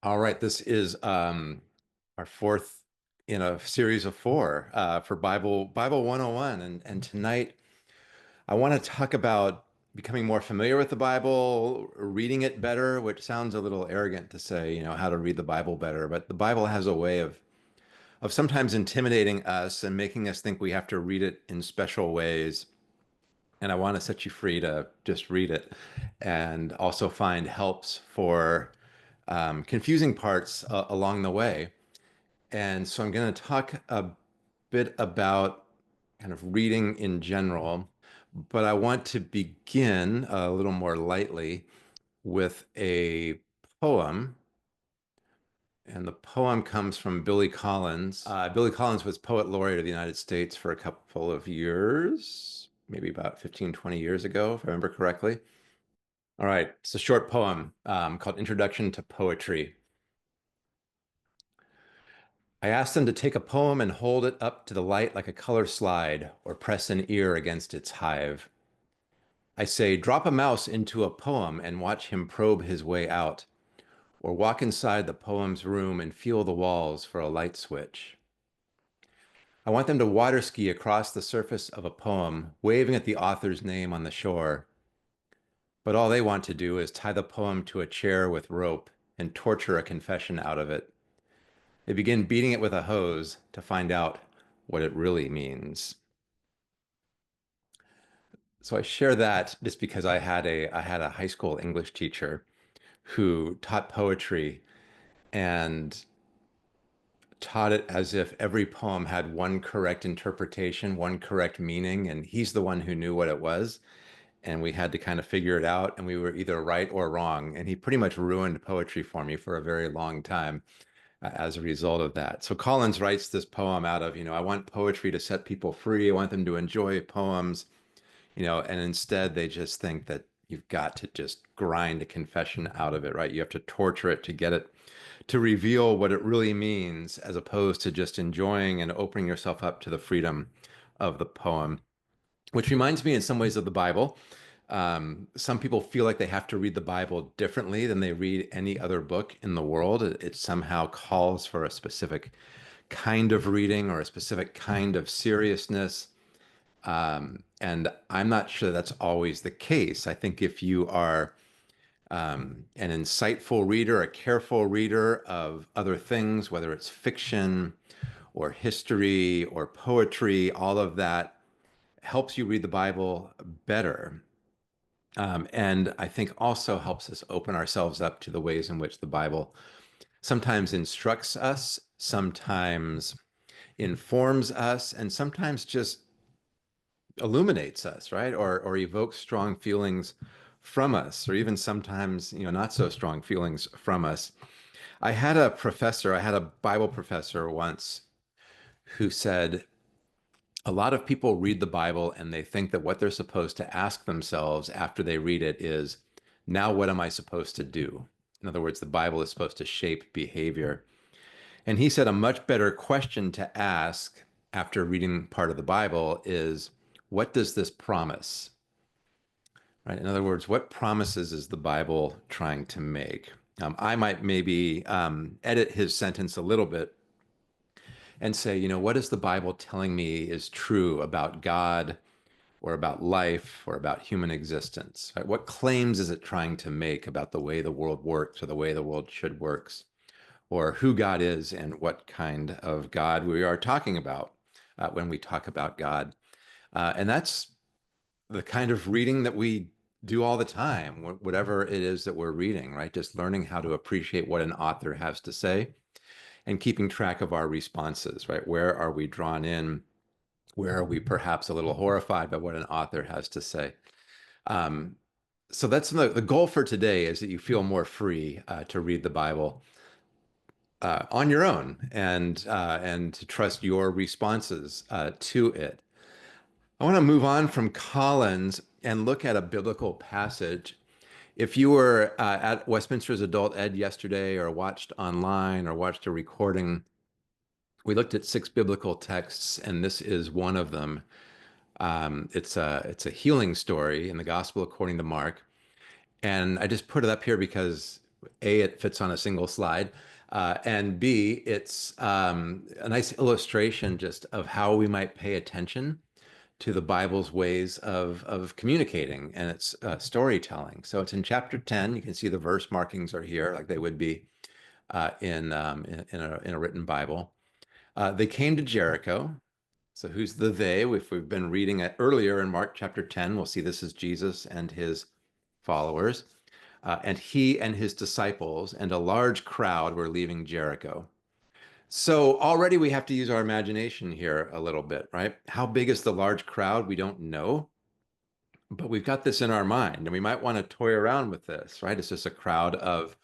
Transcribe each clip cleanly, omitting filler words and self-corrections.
All right, this is our fourth in a series of four for Bible 101, and tonight I want to talk about becoming more familiar with the Bible, reading it better, which sounds a little arrogant to say, how to read the Bible better, but the Bible has a way of sometimes intimidating us and making us think we have to read it in special ways. And I want to set you free to just read it and also find helps for confusing parts along the way. And so I'm going to talk a bit about kind of reading in general, but I want to begin a little more lightly with a poem. And the poem comes from Billy Collins. Billy Collins was poet laureate of the United States for a couple of years, maybe about 15, 20 years ago, if I remember correctly. All right, it's a short poem called Introduction to Poetry. I asked them to take a poem and hold it up to the light like a color slide or press an ear against its hive. I say, drop a mouse into a poem and watch him probe his way out, or walk inside the poem's room and feel the walls for a light switch. I want them to water ski across the surface of a poem, waving at the author's name on the shore. But all they want to do is tie the poem to a chair with rope and torture a confession out of it. They begin beating it with a hose to find out what it really means. So I share that just because I had a high school English teacher who taught poetry and taught it as if every poem had one correct interpretation, one correct meaning, and he's the one who knew what it was. And we had to kind of figure it out, and we were either right or wrong. And he pretty much ruined poetry for me for a very long time as a result of that. So Collins writes this poem out of, I want poetry to set people free. I want them to enjoy poems, and instead they just think that you've got to just grind a confession out of it, right? You have to torture it to get it to reveal what it really means, as opposed to just enjoying and opening yourself up to the freedom of the poem, which reminds me in some ways of the Bible. Some people feel like they have to read the Bible differently than they read any other book in the world. It somehow calls for a specific kind of reading or a specific kind of seriousness. And I'm not sure that's always the case. I think if you are an insightful reader, a careful reader of other things, whether it's fiction or history or poetry, all of that helps you read the Bible better. And I think also helps us open ourselves up to the ways in which the Bible sometimes instructs us, sometimes informs us, and sometimes just illuminates us, right? Or evokes strong feelings from us, or even sometimes, not so strong feelings from us. I had a Bible professor once who said, a lot of people read the Bible and they think that what they're supposed to ask themselves after they read it is, now what am I supposed to do? In other words, the Bible is supposed to shape behavior. And he said a much better question to ask after reading part of the Bible is, what does this promise? Right? In other words, what promises is the Bible trying to make? I might maybe edit his sentence a little bit and say, what is the Bible telling me is true about God or about life or about human existence? Right? What claims is it trying to make about the way the world works or the way the world should works, or who God is and what kind of God we are talking about when we talk about God? And that's the kind of reading that we do all the time, whatever it is that we're reading, right? Just learning how to appreciate what an author has to say and keeping track of our responses, right? Where are we drawn in? Where are we perhaps a little horrified by what an author has to say? Um, so that's the goal for today, is that you feel more free to read the Bible on your own and to trust your responses to it. I want to move on from Collins and look at a biblical passage. If you were at Westminster's Adult Ed yesterday, or watched online, or watched a recording, we looked at 6 biblical texts, and this is one of them. It's a healing story in the Gospel according to Mark, and I just put it up here because A, it fits on a single slide, and B, it's a nice illustration just of how we might pay attention to the Bible's ways of communicating and its storytelling. So it's in chapter 10. You can see the verse markings are here, like they would be in a written Bible. They came to Jericho. So who's the they? If we've been reading it earlier in Mark chapter 10, we'll see this is Jesus and his followers. And he and his disciples and a large crowd were leaving Jericho. So already we have to use our imagination here a little bit, right? How big is the large crowd? We don't know, but we've got this in our mind and we might want to toy around with this, right? Is this a crowd of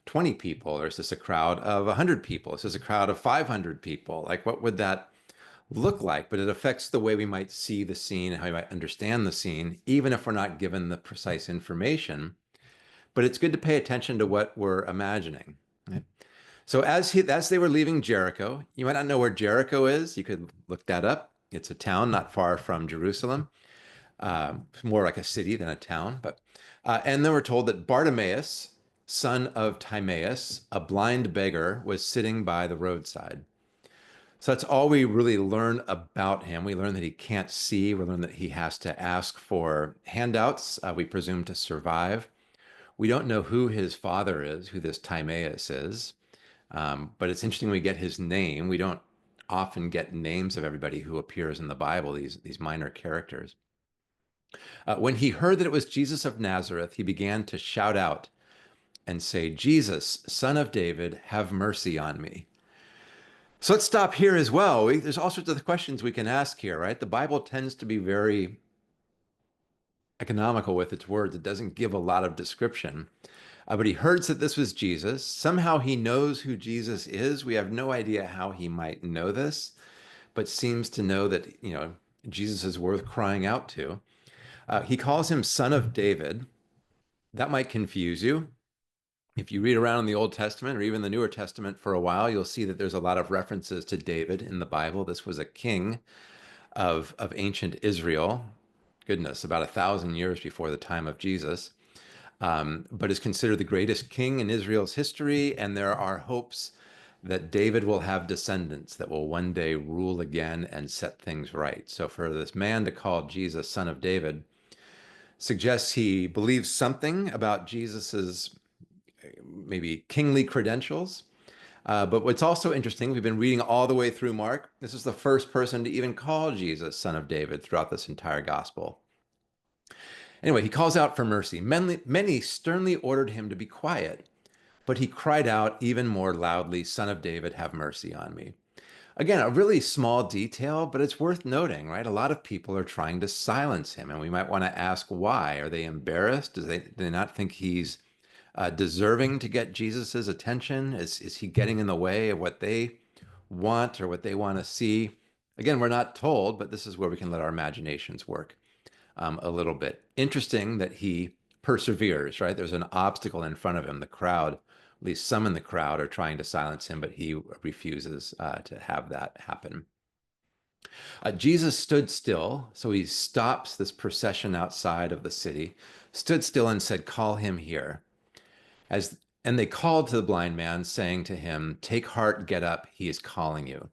20 people or is this a crowd of 100 people? Is this a crowd of 500 people? Like what would that look like? But it affects the way we might see the scene and how we might understand the scene, even if we're not given the precise information. But it's good to pay attention to what we're imagining. Right? So as they were leaving Jericho, you might not know where Jericho is. You could look that up. It's a town not far from Jerusalem, more like a city than a town. But and then we're told that Bartimaeus, son of Timaeus, a blind beggar, was sitting by the roadside. So that's all we really learn about him. We learn that he can't see. We learn that he has to ask for handouts, we presume to survive. We don't know who his father is, who this Timaeus is, but it's interesting we get his name. We don't often get names of everybody who appears in the Bible, these minor characters. When he heard that it was Jesus of Nazareth, he began to shout out and say, Jesus, son of David, have mercy on me. So let's stop here as well. There's all sorts of questions we can ask here, right? The Bible tends to be very economical with its words. It doesn't give a lot of description. But he heard that this was Jesus. Somehow he knows who Jesus is. We have no idea how he might know this, but seems to know that, Jesus is worth crying out to. He calls him Son of David. That might confuse you. If you read around in the Old Testament or even the Newer Testament for a while, you'll see that there's a lot of references to David in the Bible. This was a king of ancient Israel. Goodness, about 1,000 years before the time of Jesus. But is considered the greatest king in Israel's history. And there are hopes that David will have descendants that will one day rule again and set things right. So for this man to call Jesus son of David suggests he believes something about Jesus's maybe kingly credentials. But what's also interesting, we've been reading all the way through Mark. This is the first person to even call Jesus son of David throughout this entire gospel. Anyway, he calls out for mercy. Many sternly ordered him to be quiet, but he cried out even more loudly, Son of David, have mercy on me. Again, a really small detail, but it's worth noting, right? A lot of people are trying to silence him, and we might want to ask why. Are they embarrassed? Do they not think he's deserving to get Jesus's attention? Is he getting in the way of what they want or what they want to see? Again, we're not told, but this is where we can let our imaginations work a little bit. Interesting that he perseveres, right? There's an obstacle in front of him. The crowd, at least some in the crowd, are trying to silence him, but he refuses to have that happen. Jesus stood still, so he stops this procession outside of the city, stood still and said, call him here. And they called to the blind man, saying to him, take heart, get up, he is calling you.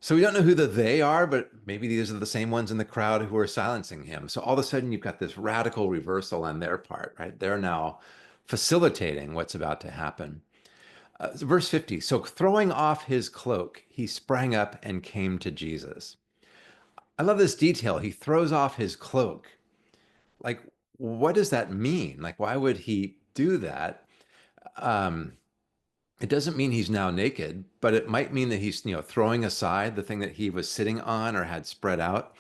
So we don't know who the they are, but maybe these are the same ones in the crowd who are silencing him. So all of a sudden you've got this radical reversal on their part, right? They're now facilitating what's about to happen. Verse 50, so throwing off his cloak, he sprang up and came to Jesus. I love this detail. He throws off his cloak. Like, what does that mean? Like, why would he do that? It doesn't mean he's now naked, but it might mean that he's, throwing aside the thing that he was sitting on or had spread out.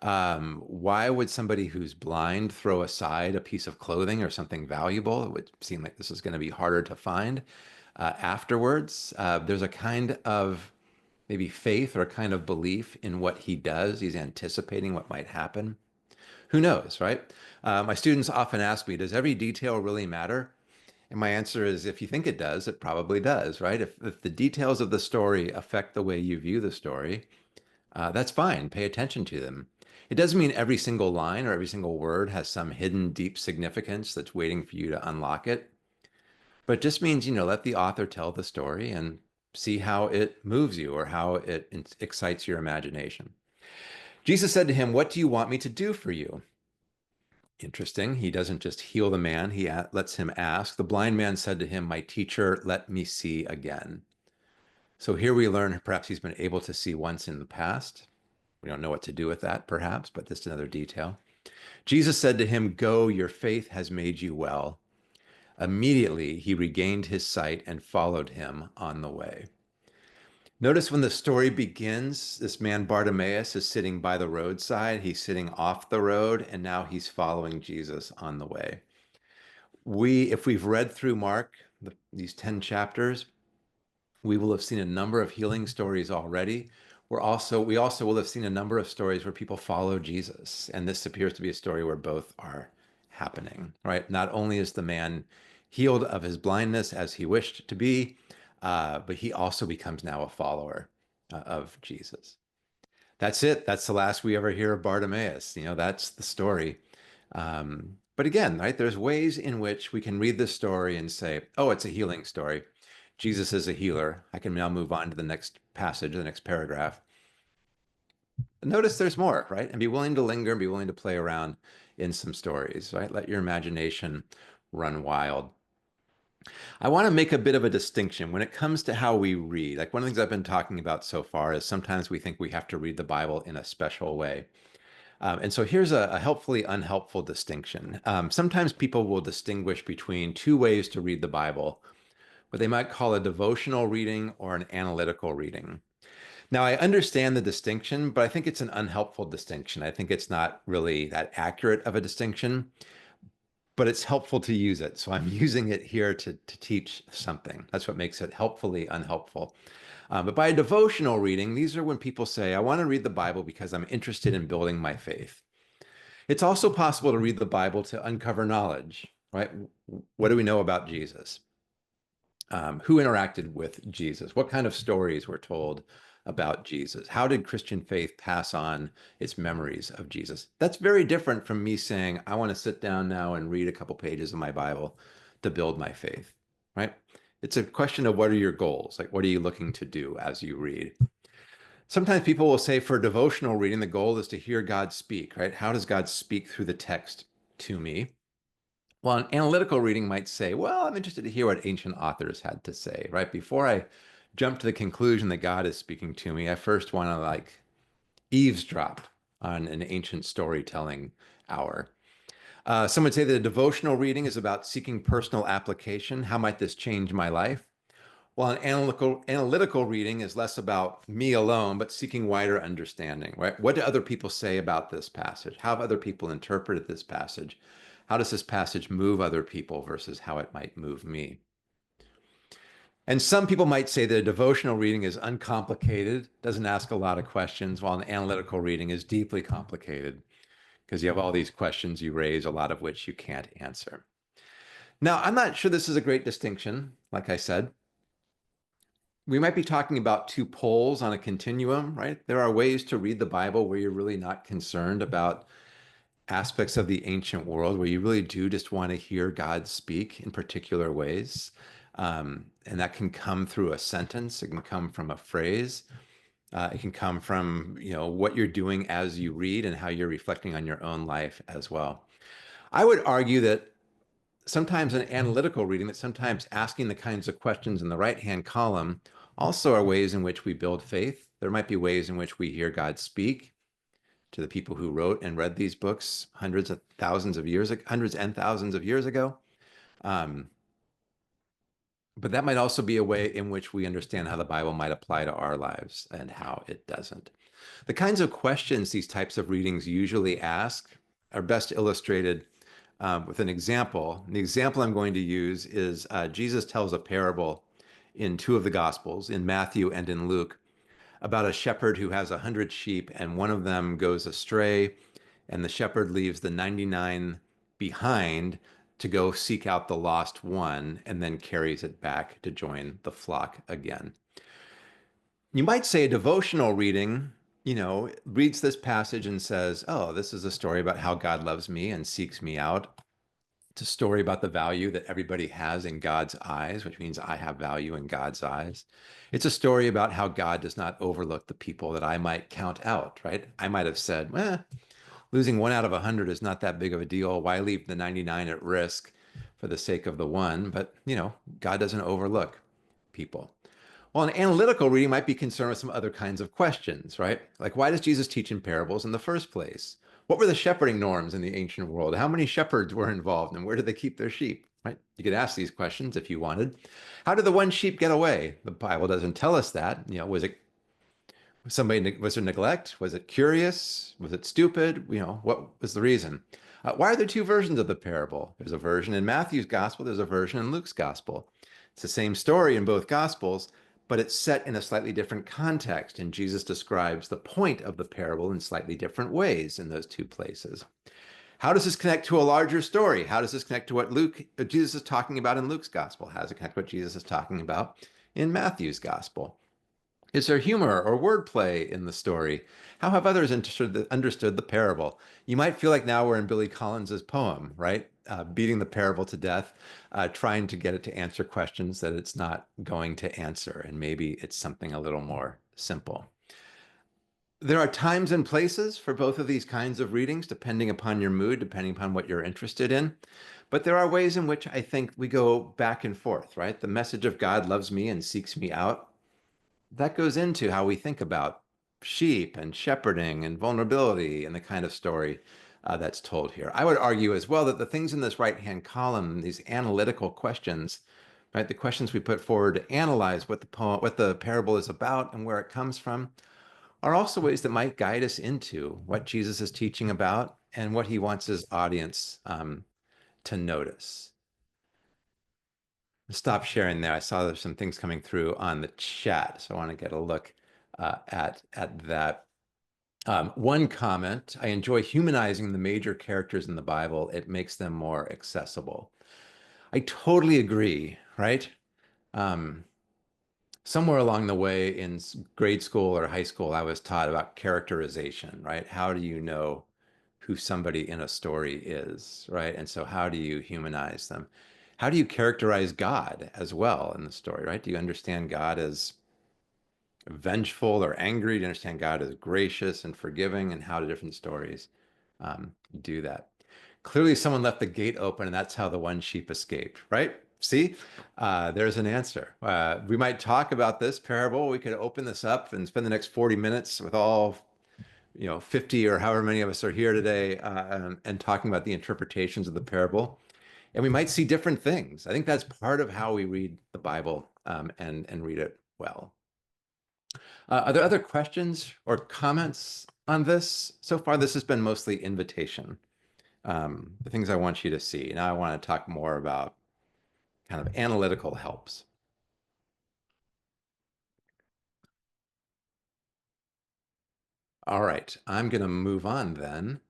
Why would somebody who's blind throw aside a piece of clothing or something valuable? It would seem like this is going to be harder to find afterwards. There's a kind of maybe faith or a kind of belief in what he does. He's anticipating what might happen. Who knows, right? My students often ask me, does every detail really matter? And my answer is, if you think it does, it probably does, right? If the details of the story affect the way you view the story, that's fine. Pay attention to them. It doesn't mean every single line or every single word has some hidden deep significance that's waiting for you to unlock it. but just means, let the author tell the story and see how it moves you or how it excites your imagination. Jesus said to him, "What do you want me to do for you?" Interesting. He doesn't just heal the man, he lets him ask. The blind man said to him, "My teacher, let me see again." So here we learn perhaps he's been able to see once in the past. We don't know what to do with that, perhaps, but just another detail. Jesus said to him, "Go, your faith has made you well." Immediately he regained his sight and followed him on the way. Notice when the story begins, this man Bartimaeus is sitting by the roadside. He's sitting off the road, and now he's following Jesus on the way. If we've read through Mark, these 10 chapters, we will have seen a number of healing stories already. We also will have seen a number of stories where people follow Jesus. And this appears to be a story where both are happening, right? Not only is the man healed of his blindness as he wished to be, but he also becomes now a follower of Jesus. That's it. That's the last we ever hear of Bartimaeus. That's the story. But again, right, there's ways in which we can read this story and say, oh, it's a healing story. Jesus is a healer. I can now move on to the next passage, the next paragraph. But notice there's more, right? And be willing to linger and be willing to play around in some stories, right? Let your imagination run wild. I want to make a bit of a distinction when it comes to how we read. Like one of the things I've been talking about so far is sometimes we think we have to read the Bible in a special way. And so here's a helpfully unhelpful distinction. Sometimes people will distinguish between two ways to read the Bible, what they might call a devotional reading or an analytical reading. Now, I understand the distinction, but I think it's an unhelpful distinction. I think it's not really that accurate of a distinction, but it's helpful to use it. So I'm using it here to teach something. That's what makes it helpfully unhelpful. But by a devotional reading, these are when people say, I want to read the Bible because I'm interested in building my faith. It's also possible to read the Bible to uncover knowledge, right? What do we know about Jesus? Who interacted with Jesus? What kind of stories were told about Jesus? How did Christian faith pass on its memories of Jesus? That's very different from me saying, I want to sit down now and read a couple pages of my Bible to build my faith, right? It's a question of what are your goals? Like, what are you looking to do as you read? Sometimes people will say for devotional reading, the goal is to hear God speak, right? How does God speak through the text to me? Well, an analytical reading might say, well, I'm interested to hear what ancient authors had to say, right? Before I jump to the conclusion that God is speaking to me, I first want to eavesdrop on an ancient storytelling hour. Some would say that a devotional reading is about seeking personal application. How might this change my life? While an analytical reading is less about me alone, but seeking wider understanding, right? What do other people say about this passage? How have other people interpreted this passage? How does this passage move other people versus how it might move me? And some people might say that a devotional reading is uncomplicated, doesn't ask a lot of questions, while an analytical reading is deeply complicated because you have all these questions you raise, a lot of which you can't answer. Now, I'm not sure this is a great distinction, like I said. We might be talking about two poles on a continuum, right? There are ways to read the Bible where you're really not concerned about aspects of the ancient world, where you really do just want to hear God speak in particular ways. And that can come through a sentence, it can come from a phrase, it can come from, what you're doing as you read and how you're reflecting on your own life as well. I would argue that sometimes an analytical reading, that sometimes asking the kinds of questions in the right-hand column also are ways in which we build faith. There might be ways in which we hear God speak to the people who wrote and read these books hundreds and thousands of years ago. But that might also be a way in which we understand how the Bible might apply to our lives and how it doesn't. The kinds of questions these types of readings usually ask are best illustrated with an example. And the example I'm going to use is Jesus tells a parable in two of the Gospels, in Matthew and in Luke, about a shepherd who has 100 sheep and one of them goes astray, and the shepherd leaves the 99 behind to go seek out the lost one and then carries it back to join the flock again. You might say a devotional reading, reads this passage and says, oh, this is a story about how God loves me and seeks me out It's a story about the value that everybody has in God's eyes, which means I have value in God's eyes. It's a story about how God does not overlook the people that I might count out, right? I might have said, losing 1 out of 100 is not that big of a deal. Why leave the 99 at risk for the sake of the one? But, God doesn't overlook people. Well, an analytical reading might be concerned with some other kinds of questions, right? Like, why does Jesus teach in parables in the first place? What were the shepherding norms in the ancient world? How many shepherds were involved, and where did they keep their sheep? Right? You could ask these questions if you wanted. How did the one sheep get away? The Bible doesn't tell us that. Was it somebody, was there neglect? Was it curious? Was it stupid? What was the reason? Why are there two versions of the parable? There's a version in Matthew's gospel, there's a version in Luke's gospel. It's the same story in both gospels, but it's set in a slightly different context, and Jesus describes the point of the parable in slightly different ways in those two places. How does this connect to a larger story? How does this connect to what Jesus is talking about in Luke's gospel? How does it connect to what Jesus is talking about in Matthew's gospel? Is there humor or wordplay in the story? How have others understood the parable? You might feel like now we're in Billy Collins's poem, right? Beating the parable to death, trying to get it to answer questions that it's not going to answer. And maybe it's something a little more simple. There are times and places for both of these kinds of readings, depending upon your mood, depending upon what you're interested in. But there are ways in which I think we go back and forth, right? The message of God loves me and seeks me out, that goes into how we think about sheep and shepherding and vulnerability and the kind of story that's told here. I would argue as well that the things in this right-hand column, these analytical questions, right, the questions we put forward to analyze what the parable is about and where it comes from, are also ways that might guide us into what Jesus is teaching about and what he wants his audience to notice. Stop sharing there. I saw there's some things coming through on the chat, so I want to get a look at that. One comment: I enjoy humanizing the major characters in the Bible. It makes them more accessible. I totally agree, right? Um, Somewhere along the way in grade school or high school, I was taught about characterization, right? How do you know who somebody in a story is, right? And so how do you humanize them? How do you characterize God as well in the story, right? Do you understand God as vengeful or angry? Do you understand God as gracious and forgiving? And how do different stories do that? Clearly, someone left the gate open, and that's how the one sheep escaped, right? See, there's an answer. We might talk about this parable. We could open this up and spend the next 40 minutes with all 50 or however many of us are here today, and talking about the interpretations of the parable. And we might see different things. I think that's part of how we read the Bible, and read it well. Are there other questions or comments on this? So far, this has been mostly invitation, the things I want you to see. Now I want to talk more about kind of analytical helps. All right, I'm going to move on then,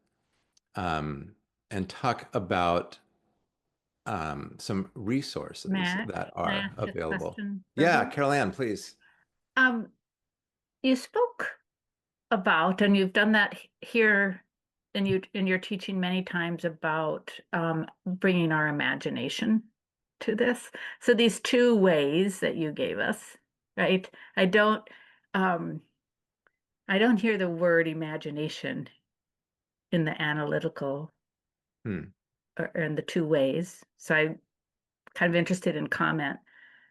and talk about some resources Matt, that can I are ask a available. question Yeah, further? Carol Ann, please. Um, you spoke about, and you've done that here in your teaching many times about bringing our imagination to this. So these two ways that you gave us, right? Um, I don't hear the word imagination in the analytical Hmm. or in the two ways. So I'm kind of interested in comment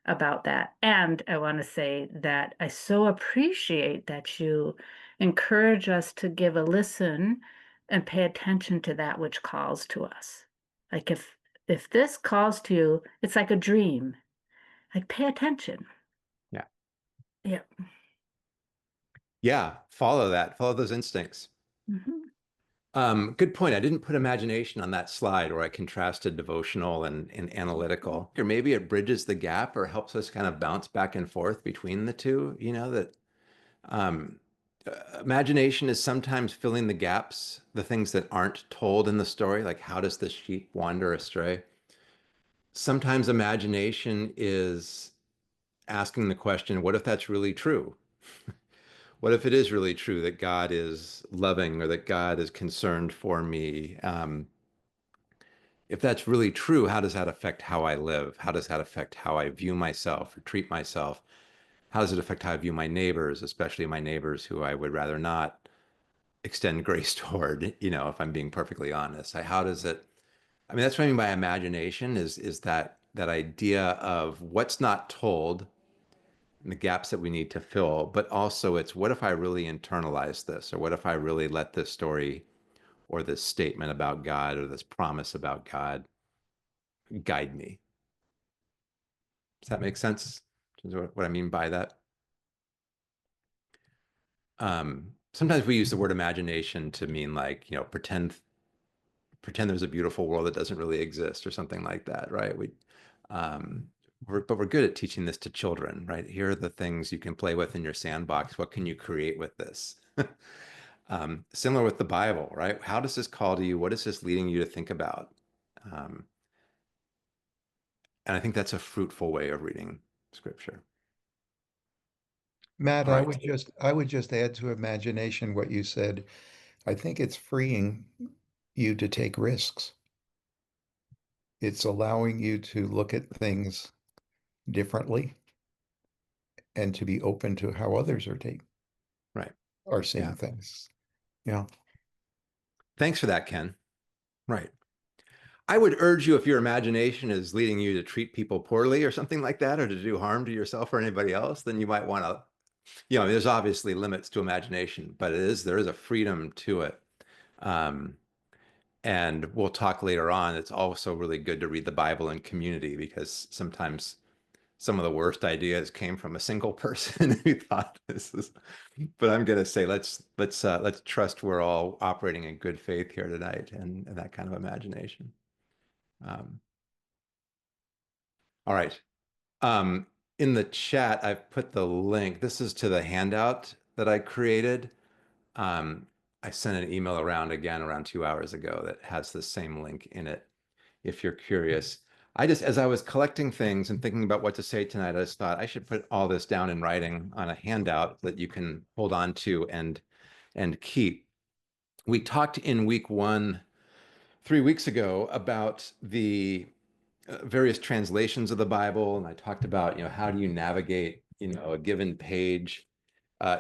about that. And I want to say that I so appreciate that you encourage us to give a listen and pay attention to that which calls to us. Like if this calls to you, it's like a dream. Like pay attention. Yeah. Yeah. Yeah, follow that. Follow those instincts. Mhm. Good point. I didn't put imagination on that slide where I contrasted devotional and analytical. Or maybe it bridges the gap or helps us kind of bounce back and forth between the two, that um, imagination is sometimes filling the gaps, the things that aren't told in the story, like how does the sheep wander astray? Sometimes imagination is asking the question, what if that's really true? What if it is really true that God is loving or that God is concerned for me? if that's really true, how does that affect how I live? How does that affect how I view myself or treat myself? How does it affect how I view my neighbors, especially my neighbors who I would rather not extend grace toward, if I'm being perfectly honest? How does it, I mean, that's what I mean by imagination is that idea of what's not told and the gaps that we need to fill, but also it's what if I really internalize this, or what if I really let this story or this statement about God or this promise about God guide me? Does that make sense? What I mean by that? Sometimes we use the word imagination to mean like, pretend there's a beautiful world that doesn't really exist or something like that, right? Um, but we're good at teaching this to children, right? Here are the things you can play with in your sandbox. What can you create with this? Similar with the Bible, right? How does this call to you? What is this leading you to think about? Um, and I think that's a fruitful way of reading scripture. Matt, All right. I would just add to imagination what you said. I think it's freeing you to take risks. It's allowing you to look at things differently and to be open to how others Right. are seeing Yeah. things. Yeah. Thanks for that, Ken. Right. I would urge you, if your imagination is leading you to treat people poorly or something like that, or to do harm to yourself or anybody else, then you might want to, there's obviously limits to imagination, but there is a freedom to it. Um, and we'll talk later on. It's also really good to read the Bible in community, because sometimes some of the worst ideas came from a single person who thought this is. But I'm going to say let's trust we're all operating in good faith here tonight, and that kind of imagination. Um, all right. Um, in the chat, I've put the link. This is to the handout that I created. Um, I sent an email around again around 2 hours ago that has the same link in it, if you're curious. As I was collecting things and thinking about what to say tonight, I just thought I should put all this down in writing on a handout that you can hold on to and keep. We talked in week one, 3 weeks ago, about the various translations of the Bible, and I talked about, how do you navigate, a given page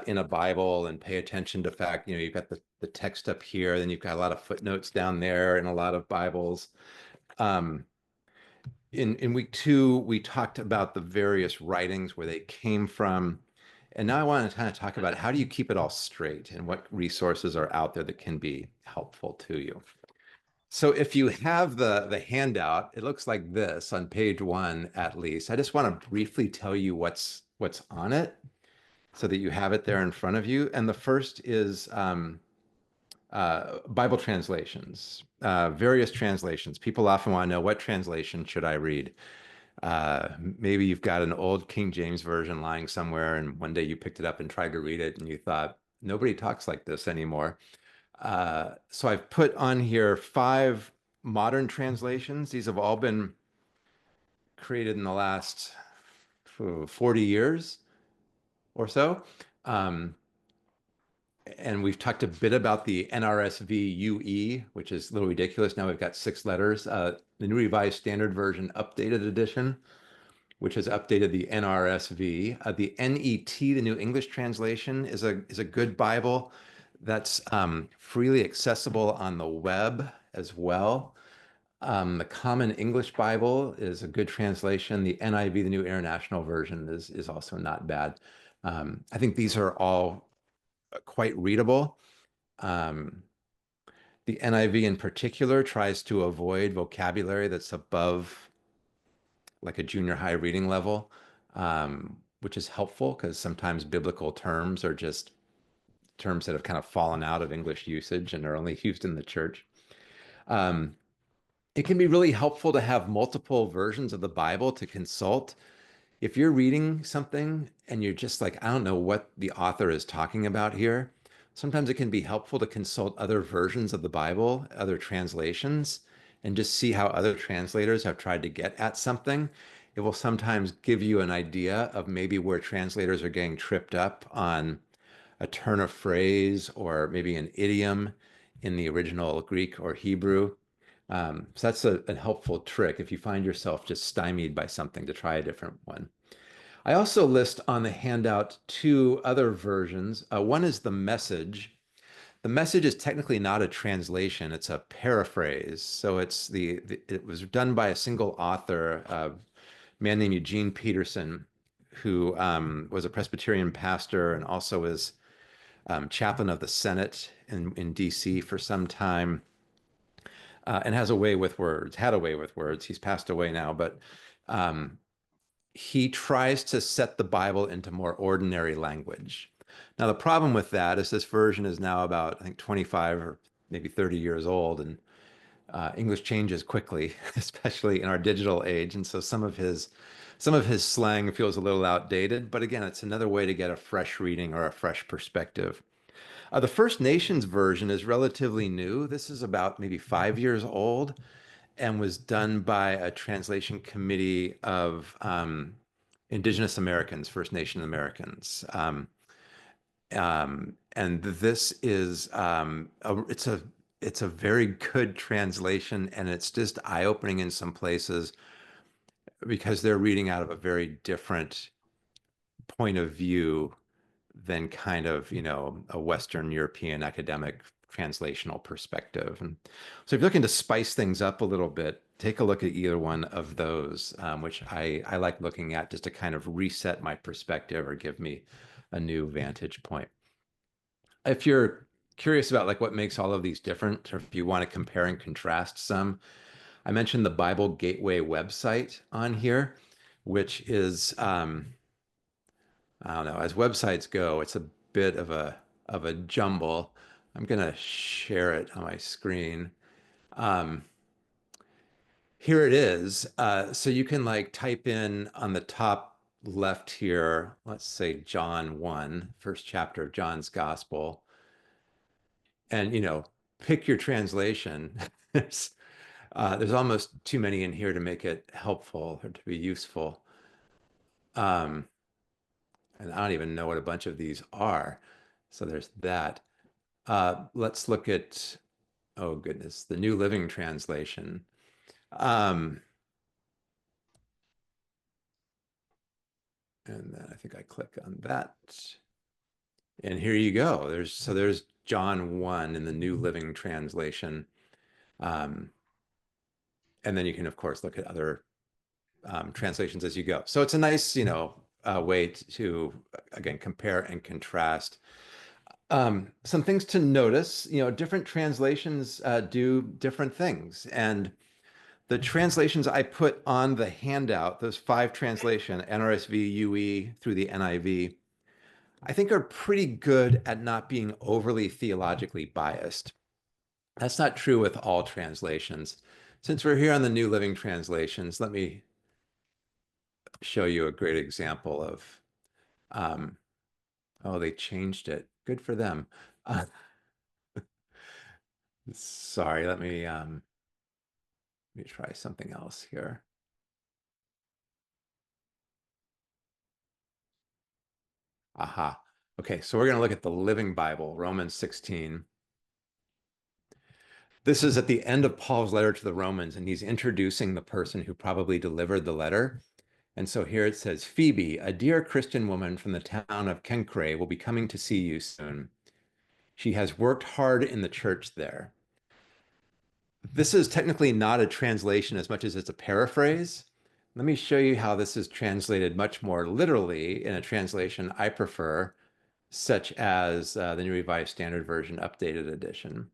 in a Bible and pay attention to fact, you've got the text up here, then you've got a lot of footnotes down there in a lot of Bibles. Um, in week two, we talked about the various writings, where they came from. And now I want to kind of talk about how do you keep it all straight and what resources are out there that can be helpful to you. So if you have the handout, it looks like this on page one, at least. I just want to briefly tell you what's on it so that you have it there in front of you. And the first is Bible translations, various translations. People often want to know, what translation should I read? Maybe you've got an old King James version lying somewhere, and one day you picked it up and tried to read it, and you thought, nobody talks like this anymore. So I've put on here 5 modern translations. These have all been created in the last 40 years or so. Um, and we've talked a bit about the NRSV UE, which is a little ridiculous. Now we've got 6 letters. The New Revised Standard Version Updated Edition, which has updated the NRSV. The NET, the New English Translation, is a good Bible that's freely accessible on the web as well. The Common English Bible is a good translation. The NIV, the New International Version, is also not bad. I think these are all quite readable. Um, the NIV in particular tries to avoid vocabulary that's above like a junior high reading level, which is helpful because sometimes biblical terms are just terms that have kind of fallen out of English usage and are only used in the church. Um, it can be really helpful to have multiple versions of the Bible to consult. If you're reading something and you're just like, I don't know what the author is talking about here, sometimes it can be helpful to consult other versions of the Bible, other translations, and just see how other translators have tried to get at something. It will sometimes give you an idea of maybe where translators are getting tripped up on a turn of phrase or maybe an idiom in the original Greek or Hebrew. So that's a helpful trick if you find yourself just stymied by something to try a different one. I also list on the handout two other versions. One is the Message. The Message is technically not a translation, it's a paraphrase. So it was done by a single author, a man named Eugene Peterson, who was a Presbyterian pastor and also was chaplain of the Senate in DC for some time, and has a way with words, had a way with words. He's passed away now, but um, he tries to set the Bible into more ordinary language. Now, the problem with that is this version is now about, I think, 25 or maybe 30 years old, and English changes quickly, especially in our digital age. And so some of his slang feels a little outdated. But again, it's another way to get a fresh reading or a fresh perspective. The First Nations version is relatively new. This is about maybe 5 years old and was done by a translation committee of Indigenous Americans, First Nation Americans. And this is it's a very good translation, and it's just eye-opening in some places because they're reading out of a very different point of view than kind of, a Western European academic translational perspective. And so if you're looking to spice things up a little bit, take a look at either one of those, which I like looking at just to kind of reset my perspective or give me a new vantage point. If you're curious about like what makes all of these different, or if you want to compare and contrast some, I mentioned the Bible Gateway website on here, which is I don't know, as websites go, it's a bit of a jumble. I'm gonna share it on my screen. Um, Here it is. So you can like type in on the top left here, let's say John 1, first chapter of John's Gospel, and pick your translation. There's almost too many in here to make it helpful or to be useful. Um, and I don't even know what a bunch of these are. So there's that. Let's look at, oh goodness, the New Living Translation. Um, and then I think I click on that. And here you go. There's John 1 in the New Living Translation. Um, and then you can, of course, look at other translations as you go. So it's a nice, way to, again, compare and contrast. Some things to notice, different translations do different things. And the translations I put on the handout, those 5 translation, NRSV, UE through the NIV, I think are pretty good at not being overly theologically biased. That's not true with all translations. Since we're here on the New Living Translations, let me show you a great example of, um, oh, they changed it. Good for them. Uh, Sorry, let me try something else here. Aha. Okay, so we're going to look at the Living Bible, Romans 16. This is at the end of Paul's letter to the Romans, and he's introducing the person who probably delivered the letter. And so here it says, Phoebe, a dear Christian woman from the town of Cenchreae, will be coming to see you soon. She has worked hard in the church there. This is technically not a translation as much as it's a paraphrase. Let me show you how this is translated much more literally in a translation I prefer, such as the New Revised Standard Version, Updated Edition.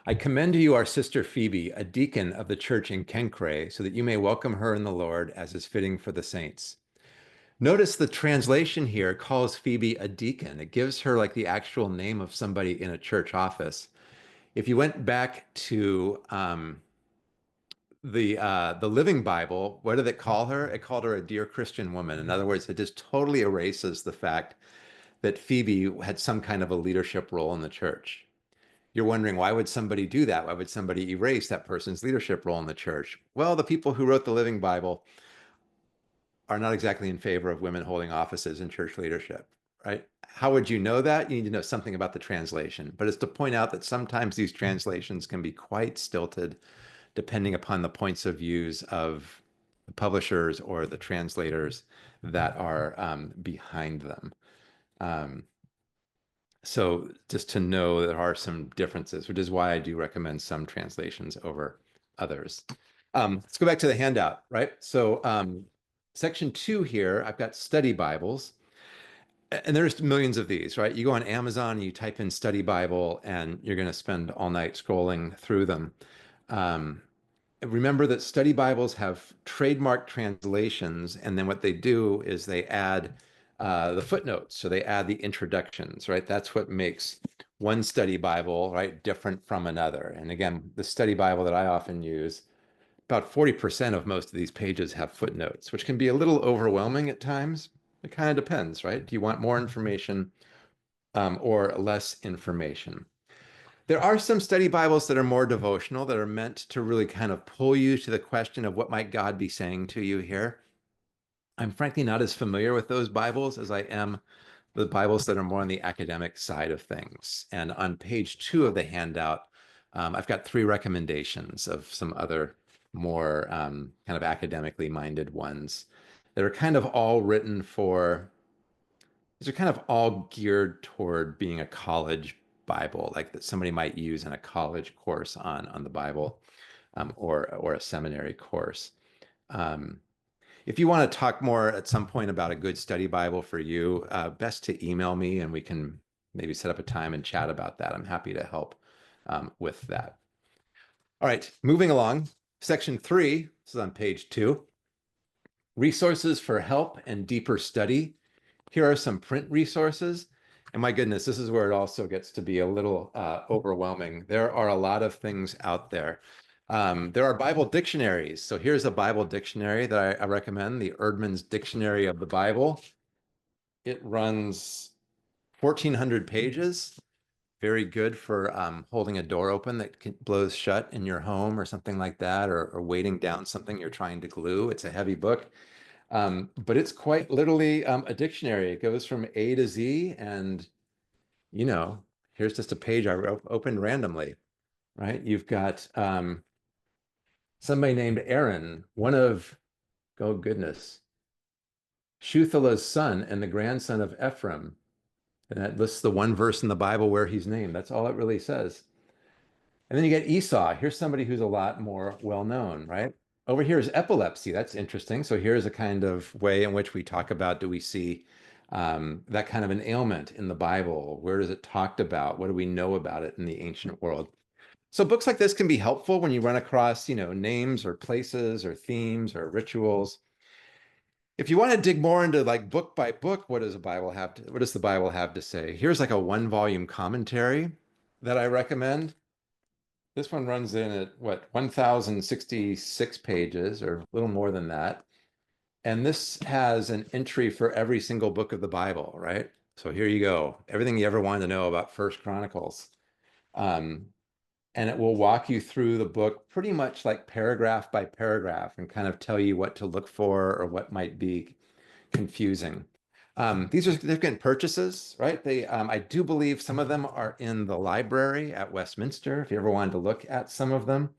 I commend to you our sister Phoebe, a deacon of the church in Cenchreae, so that you may welcome her in the Lord as is fitting for the saints. Notice the translation here calls Phoebe a deacon. It gives her like the actual name of somebody in a church office. If you went back to the Living Bible, what did it call her? It called her a dear Christian woman. In other words, it just totally erases the fact that Phoebe had some kind of a leadership role in the church. You're wondering, why would somebody do that? Why would somebody erase that person's leadership role in the church? Well, the people who wrote the Living Bible are not exactly in favor of women holding offices in church leadership, right? how would you know that? You need to know something about the translation, but it's to point out that sometimes these translations can be quite stilted depending upon the points of views of the publishers or the translators that are behind them. So just to know there are some differences, which is why I do recommend some translations over others. Let's go back to the handout, right? So section 2 here, I've got study Bibles. And there's millions of these, right? You go on Amazon and you type in study Bible and you're going to spend all night scrolling through them. Remember that study Bibles have trademark translations, and then what they do is they add the footnotes. So they add the introductions, right? That's what makes one study Bible, right, different from another. And again, the study Bible that I often use, about 40% of most of these pages have footnotes, which can be a little overwhelming at times. It kind of depends, right? Do you want more information or less information? There are some study Bibles that are more devotional, that are meant to really kind of pull you to the question of what might God be saying to you here. I'm frankly not as familiar with those Bibles as I am the Bibles that are more on the academic side of things. And on page 2 of the handout, I've got 3 recommendations of some other more kind of academically minded ones that are kind of all written for, these are kind of all geared toward being a college Bible, like that somebody might use in a college course on the Bible, or a seminary course. If you want to talk more at some point about a good study Bible for you, best to email me and we can maybe set up a time and chat about that. I'm happy to help with that. All right, moving along. Section 3, this is on page 2. Resources for help and deeper study. Here are some print resources. And my goodness, this is where it also gets to be a little overwhelming. There are a lot of things out there. There are Bible dictionaries. So here's a Bible dictionary that I recommend, the Erdman's Dictionary of the Bible. It runs 1,400 pages. Very good for holding a door open that blows shut in your home or something like that, or weighting down something you're trying to glue. It's a heavy book. But it's quite literally a dictionary. It goes from A to Z, and here's just a page I opened randomly, right? You've got somebody named Aaron, one of, oh goodness, Shuthalah's son and the grandson of Ephraim. And that lists the one verse in the Bible where he's named. That's all it really says. And then you get Esau. Here's somebody who's a lot more well-known, right? Over here is epilepsy. That's interesting. So here's a kind of way in which we talk about, do we see that kind of an ailment in the Bible? Where is it talked about? What do we know about it in the ancient world? So books like this can be helpful when you run across, names or places or themes or rituals. If you want to dig more into like book by book, what does the Bible have to say? Here's like a 1-volume commentary that I recommend. This one runs in at what, 1,066 pages or a little more than that. And this has an entry for every single book of the Bible, right? So here you go. Everything you ever wanted to know about First Chronicles. And it will walk you through the book pretty much like paragraph by paragraph and kind of tell you what to look for or what might be confusing. These are significant purchases, right? I do believe some of them are in the library at Westminster, if you ever wanted to look at some of them.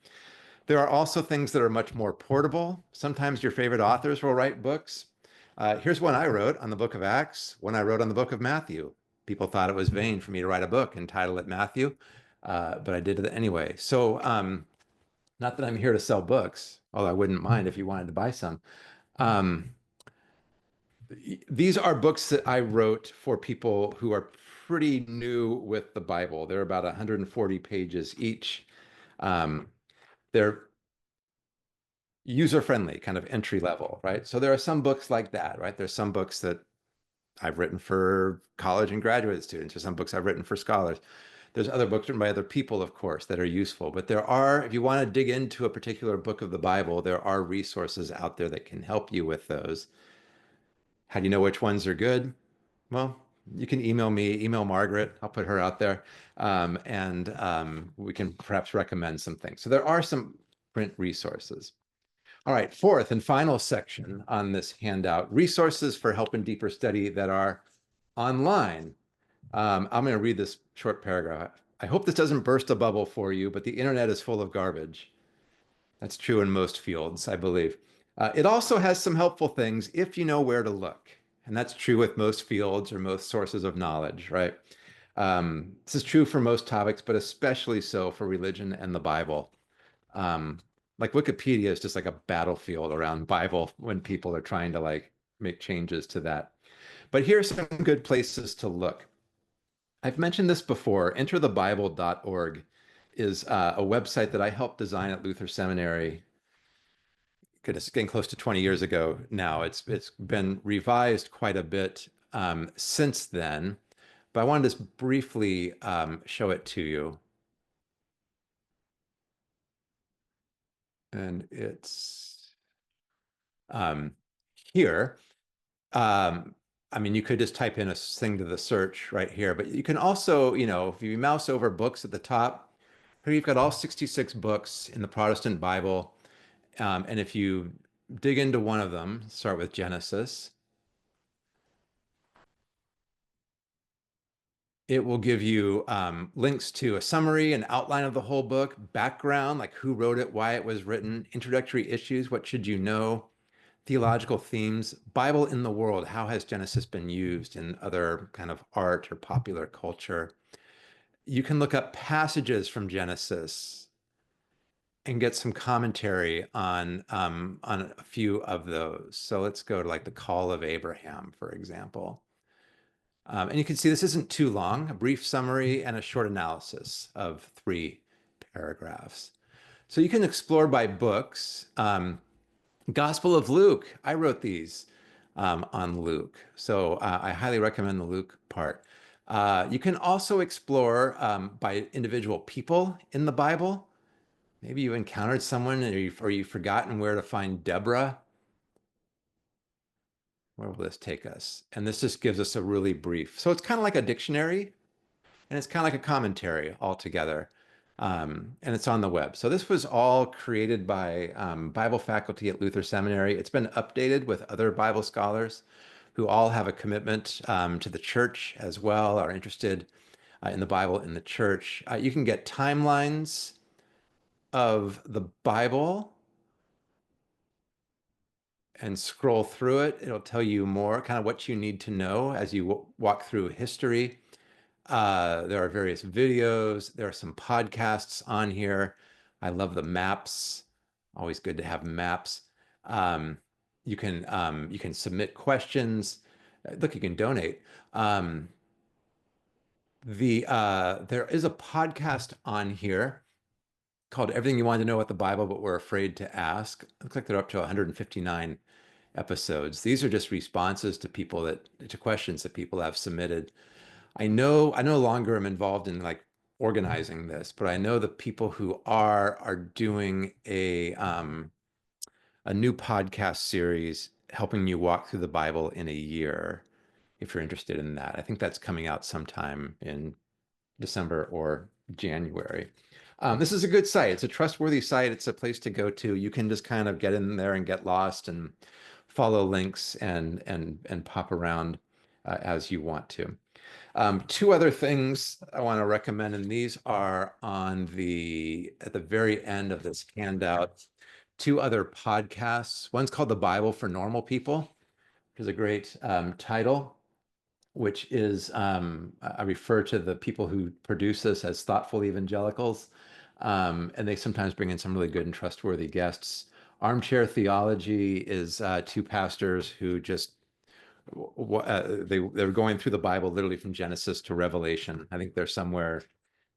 There are also things that are much more portable. Sometimes your favorite authors will write books. Here's one I wrote on the book of Acts, one I wrote on the book of Matthew. People thought it was vain for me to write a book and title it Matthew, but I did it anyway. So not that I'm here to sell books, although I wouldn't mind if you wanted to buy some. These are books that I wrote for people who are pretty new with the Bible. They're about 140 pages each. They're user-friendly, kind of entry level, right? So there are some books like that, right? There's some books that I've written for college and graduate students. There's some books I've written for scholars. There's other books written by other people, of course, that are useful. But there are, if you want to dig into a particular book of the Bible, there are resources out there that can help you with those. How do you know which ones are good? Well, you can email me, email Margaret. I'll put her out there. And we can perhaps recommend some things. So there are some print resources. All right, 4th and final section on this handout, resources for help and deeper study that are online. I'm going to read this short paragraph. I hope this doesn't burst a bubble for you, but the internet is full of garbage. That's true in most fields, I believe. It also has some helpful things if you know where to look. And that's true with most fields or most sources of knowledge, right? This is true for most topics, but especially so for religion and the Bible. Um, like Wikipedia is just like a battlefield around Bible when people are trying to like make changes to that. But here are some good places to look. I've mentioned this before. Enterthebible.org is a website that I helped design at Luther Seminary. Goodness, getting close to 20 years ago now. It's been revised quite a bit since then, but I wanted to just briefly show it to you. And it's um, here. Um, I mean, you could just type in a thing to the search right here, but you can also, if you mouse over books at the top, here you've got all 66 books in the Protestant Bible. And if you dig into one of them, start with Genesis, it will give you links to a summary, an outline of the whole book, background, like who wrote it, why it was written, introductory issues, what should you know, theological themes, Bible in the world, how has Genesis been used in other kind of art or popular culture. You can look up passages from Genesis and get some commentary on a few of those. So let's go to like the call of Abraham, for example. And you can see this isn't too long, a brief summary and a short analysis of 3 paragraphs. So you can explore by books. Gospel of Luke, I wrote these on Luke. So I highly recommend the Luke part. You can also explore by individual people in the Bible. Maybe you encountered someone or you've forgotten where to find Deborah. Where will this take us? And this just gives us a really brief. So it's kind of like a dictionary and it's kind of like a commentary altogether. And it's on the web. So this was all created by Bible faculty at Luther Seminary. It's been updated with other Bible scholars who all have a commitment to the church as well, are interested in the Bible in the church. You can get timelines of the Bible and scroll through it. It'll tell you more, kind of what you need to know as you walk through history. There are various videos. There are some podcasts on here. I love the maps. Always good to have maps. Um, you can submit questions. Look, you can donate. There is a podcast on here called Everything You Want to Know About the Bible, but We're Afraid to Ask. Looks like they're up to 159 episodes. These are just responses to questions that people have submitted. I no longer am involved in like organizing this, but I know the people who are doing a new podcast series helping you walk through the Bible in a year, if you're interested in that. I think that's coming out sometime in December or January. This is a good site. It's a trustworthy site. It's a place to go to. You can just kind of get in there and get lost and follow links and pop around as you want to. 2 other things I want to recommend, and these are at the very end of this handout. 2 other podcasts. One's called The Bible for Normal People, which is a great title, which is, I refer to the people who produce this as thoughtful evangelicals. And they sometimes bring in some really good and trustworthy guests. Armchair Theology is 2 pastors who just they're going through the Bible literally from Genesis to Revelation. I think they're somewhere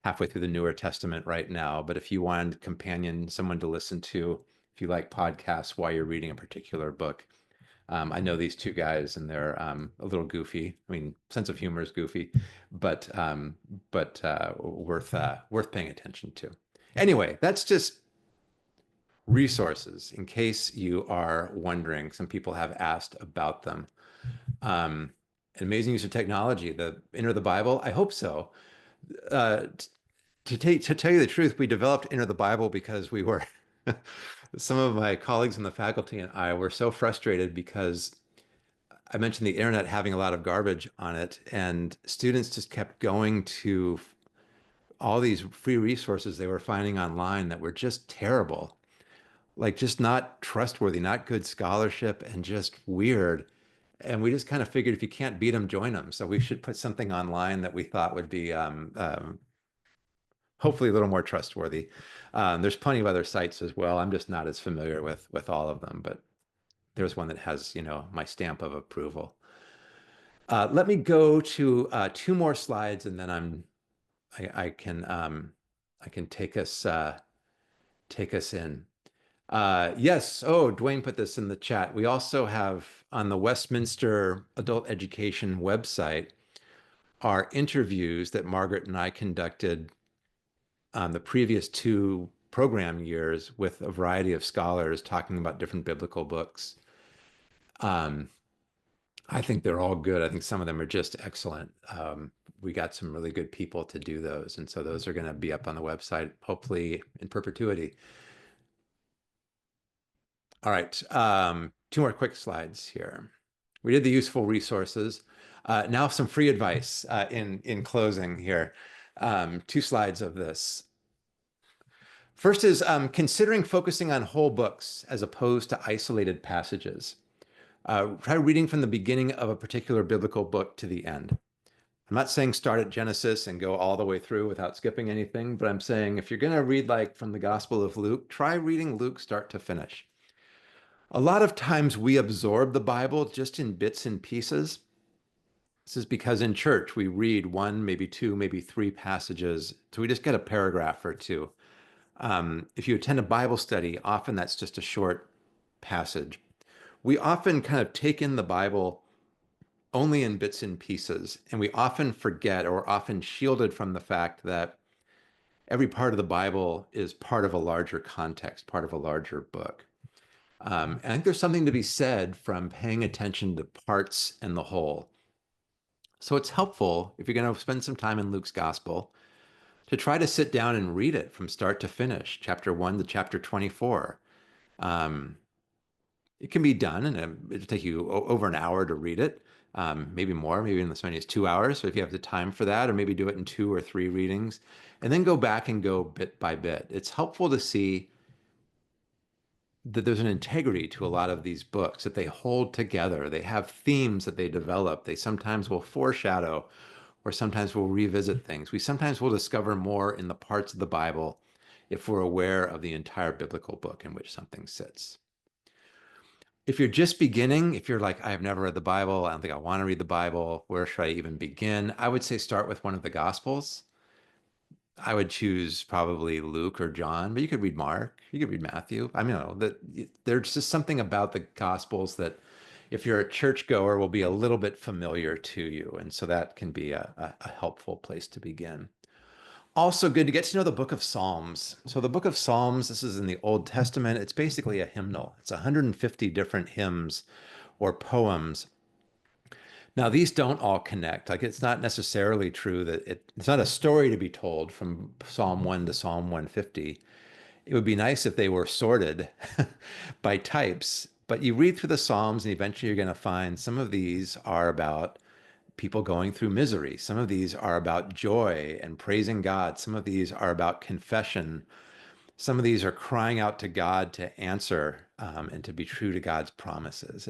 halfway through the Newer Testament right now. But if you want someone to listen to, if you like podcasts while you're reading a particular book, I know these 2 guys, and they're a little goofy. I mean, sense of humor is goofy, but worth paying attention to. Anyway, that's just resources in case you are wondering. Some people have asked about them. An amazing use of technology. The Enter the Bible. I hope so. Uh, to tell you the truth, we developed Enter the Bible because we were some of my colleagues in the faculty and I were so frustrated because I mentioned the internet having a lot of garbage on it, and students just kept going to all these free resources they were finding online that were just terrible, like just not trustworthy, not good scholarship, and just weird. And we just kind of figured if you can't beat them, join them. So we should put something online that we thought would be hopefully a little more trustworthy. There's plenty of other sites as well. I'm just not as familiar with all of them, but there's one that has, my stamp of approval. Let me go to two more slides, and then I can take us in. Yes. Oh, Dwayne put this in the chat. We also have on the Westminster Adult Education website are interviews that Margaret and I conducted on the previous two program years with a variety of scholars talking about different biblical books. I think they're all good. I think some of them are just excellent. We got some really good people to do those. And so those are going to be up on the website, hopefully in perpetuity. All right, two more quick slides here. We did the useful resources. Now some free advice in closing here. Two slides of this. First is considering focusing on whole books as opposed to isolated passages. Try reading from the beginning of a particular biblical book to the end. I'm not saying start at Genesis and go all the way through without skipping anything, but I'm saying if you're going to read like from the Gospel of Luke, try reading Luke start to finish. A lot of times we absorb the Bible just in bits and pieces. This is because in church we read one, maybe two, maybe three passages. So we just get a paragraph or two. If you attend a Bible study, often that's just a short passage. We often kind of take in the Bible only in bits and pieces, and we often forget or often shielded from the fact that every part of the Bible is part of a larger context, part of a larger book. And I think there's something to be said from paying attention to parts and the whole. So it's helpful if you're going to spend some time in Luke's gospel to try to sit down and read it from start to finish, chapter 1 to chapter 24. It can be done, and it'll take you over an hour to read it, maybe more, maybe as many as 2 hours. So if you have the time for that, or maybe do it in 2 or 3 readings, and then go back and go bit by bit. It's helpful to see that there's an integrity to a lot of these books, that they hold together. They have themes that they develop. They sometimes will foreshadow, or sometimes will revisit things. We sometimes will discover more in the parts of the Bible if we're aware of the entire biblical book in which something sits. If you're just beginning, if you're like, I've never read the Bible, I don't think I want to read the Bible, where should I even begin? I would say start with one of the Gospels. I would choose probably Luke or John, but you could read Mark, you could read Matthew. I mean, there's just something about the Gospels that if you're a churchgoer will be a little bit familiar to you. And so that can be a helpful place to begin. Also good to get to know the book of Psalms. So the book of Psalms, this is in the Old Testament. It's basically a hymnal. It's 150 different hymns or poems. Now, these don't all connect. Like it's not necessarily true that it's not a story to be told from Psalm 1 to Psalm 150. It would be nice if they were sorted by types, but you read through the Psalms and eventually you're going to find some of these are about people going through misery. Some of these are about joy and praising God. Some of these are about confession. Some of these are crying out to God to answer and to be true to God's promises.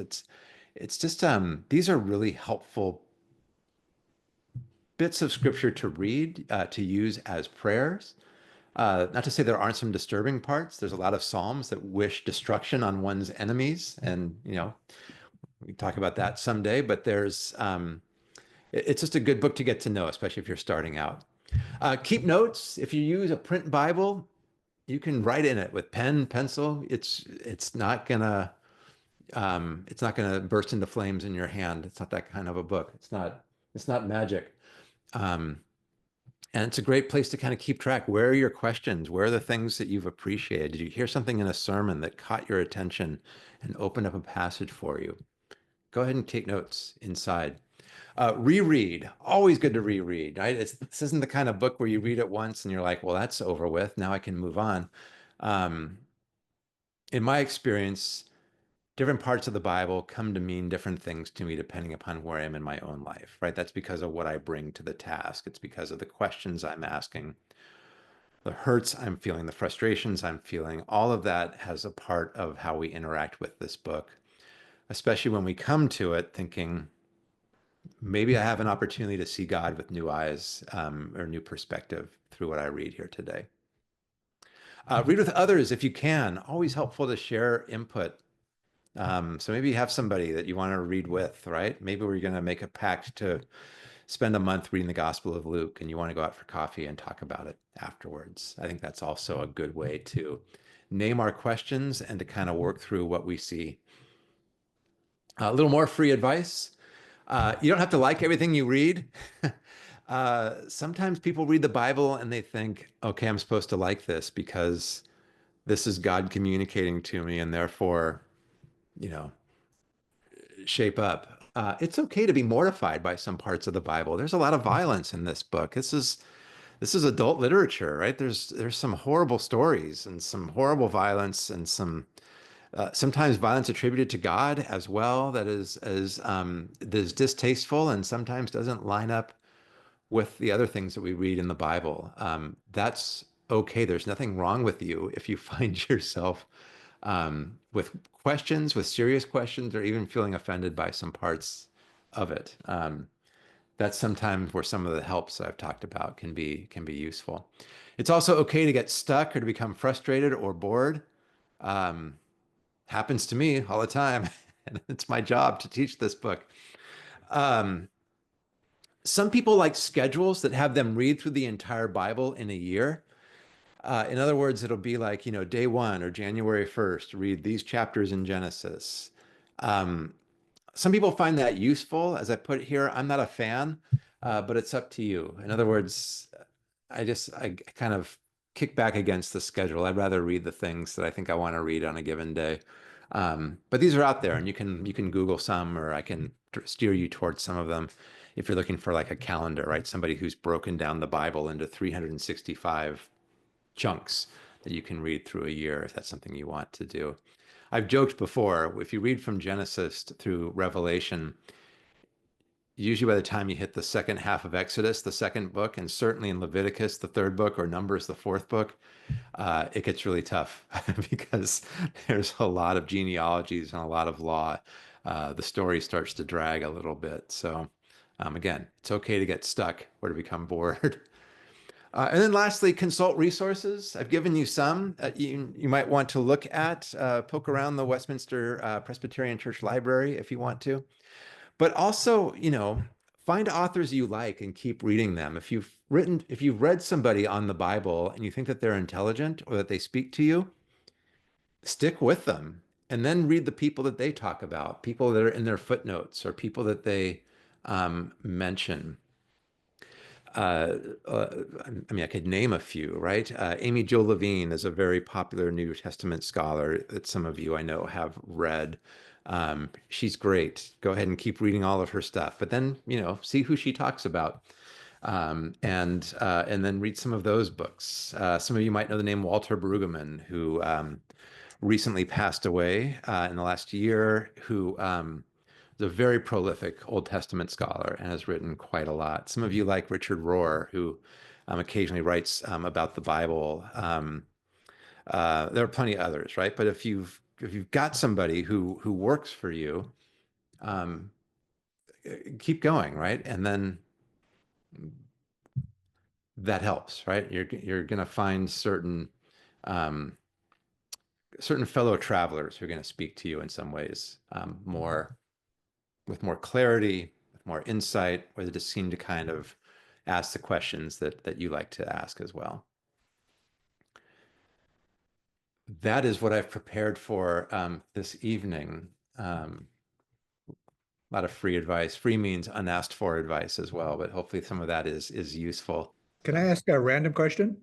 It's just these are really helpful bits of scripture to read, to use as prayers. Not to say there aren't some disturbing parts. There's a lot of Psalms that wish destruction on one's enemies, and we can talk about that someday. But it's just a good book to get to know, especially if you're starting out. Keep notes. If you use a print Bible, you can write in it with pen, pencil. It's not gonna burst into flames in your hand. It's not that kind of a book. It's not magic. And it's a great place to kind of keep track. Where are your questions? Where are the things that you've appreciated? Did you hear something in a sermon that caught your attention and opened up a passage for you? Go ahead and take notes inside. Reread, always good to reread, right? This isn't the kind of book where you read it once and you're like, well, that's over with. Now I can move on. In my experience, different parts of the Bible come to mean different things to me depending upon where I am in my own life, right? That's because of what I bring to the task. It's because of the questions I'm asking, the hurts I'm feeling, the frustrations I'm feeling. All of that has a part of how we interact with this book, especially when we come to it thinking, maybe I have an opportunity to see God with new eyes, or new perspective through what I read here today. Read with others if you can. Always helpful to share input. So maybe you have somebody that you want to read with, right? Maybe we're going to make a pact to spend a month reading the Gospel of Luke and you want to go out for coffee and talk about it afterwards. I think that's also a good way to name our questions and to kind of work through what we see. A little more free advice. You don't have to like everything you read. Sometimes people read the Bible and they think, okay, I'm supposed to like this because this is God communicating to me, and therefore, you know, shape up. It's okay to be mortified by some parts of the Bible. There's a lot of violence in this book. This is adult literature, right? There's some horrible stories and some horrible violence and some sometimes violence attributed to God as well that is distasteful and sometimes doesn't line up with the other things that we read in the Bible. That's okay. There's nothing wrong with you if you find yourself with questions, with serious questions, or even feeling offended by some parts of it. That's sometimes where some of the helps I've talked about can be useful. It's also okay to get stuck or to become frustrated or bored. Um, Happens to me all the time, and it's my job to teach this book. Um, some people like schedules that have them read through the entire Bible in a year. In other words, it'll be like, day one or January 1st, read these chapters in Genesis. Um, some people find that useful. As I put here, I'm not a fan, but it's up to you. In other words, I kind of kick back against the schedule. I'd rather read the things that I think I want to read on a given day. But these are out there, and you can Google some, or I can steer you towards some of them if you're looking for like a calendar, right? Somebody who's broken down the Bible into 365 chunks that you can read through a year if that's something you want to do. I've joked before, if you read from Genesis through Revelation, usually by the time you hit the second half of Exodus, the second book, and certainly in Leviticus, the third book, or Numbers, the fourth book, it gets really tough because there's a lot of genealogies and a lot of law. The story starts to drag a little bit. So again, it's okay to get stuck or to become bored. And then lastly, consult resources. I've given you some you might want to look at, poke around the Westminster Presbyterian Church Library if you want to. But also, find authors you like and keep reading them. If you've read somebody on the Bible and you think that they're intelligent or that they speak to you, stick with them and then read the people that they talk about, people that are in their footnotes or people that they mention. I mean, I could name a few, right? Amy Jill Levine is a very popular New Testament scholar that some of you I know have read. She's great. Go ahead and keep reading all of her stuff, but then, see who she talks about. And then read some of those books. Some of you might know the name Walter Brueggemann, who recently passed away in the last year, who is a very prolific Old Testament scholar and has written quite a lot. Some of you like Richard Rohr, who occasionally writes about the Bible. There are plenty of others, right? But if you've got somebody who works for you, um, keep going, right? And then that helps, right? You're going to find um, certain fellow travelers who are going to speak to you in some ways with more clarity, with more insight, or that just seem to kind of ask the questions that you like to ask as well. That is what I've prepared for this evening. A lot of free advice. Free means unasked for advice as well, but hopefully some of that is useful. Can I ask a random question?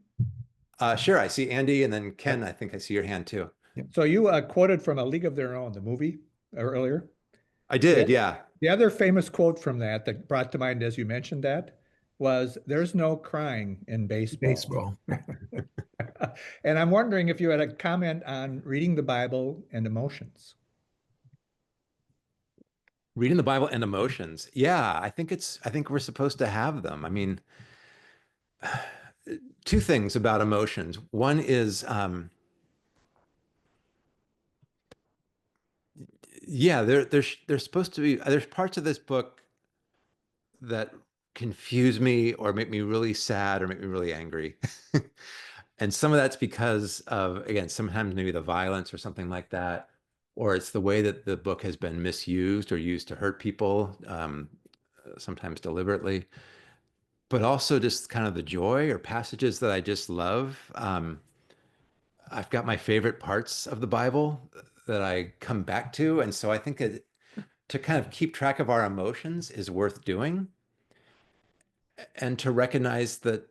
Sure. I see Andy and then Ken. I think I see your hand too. So you quoted from A League of Their Own, the movie earlier. I did, yeah. The other famous quote from that brought to mind as you mentioned that was, "There's no crying in baseball." Baseball. And I'm wondering if you had a comment on reading the Bible and emotions. Reading the Bible and emotions. Yeah, I think we're supposed to have them. I mean, two things about emotions. One is, yeah, there's supposed to be, there's parts of this book that confuse me or make me really sad or make me really angry. And some of that's because of, again, sometimes maybe the violence or something like that, or it's the way that the book has been misused or used to hurt people, sometimes deliberately, but also just kind of the joy or passages that I just love. I've got my favorite parts of the Bible that I come back to. And so I think to kind of keep track of our emotions is worth doing, and to recognize that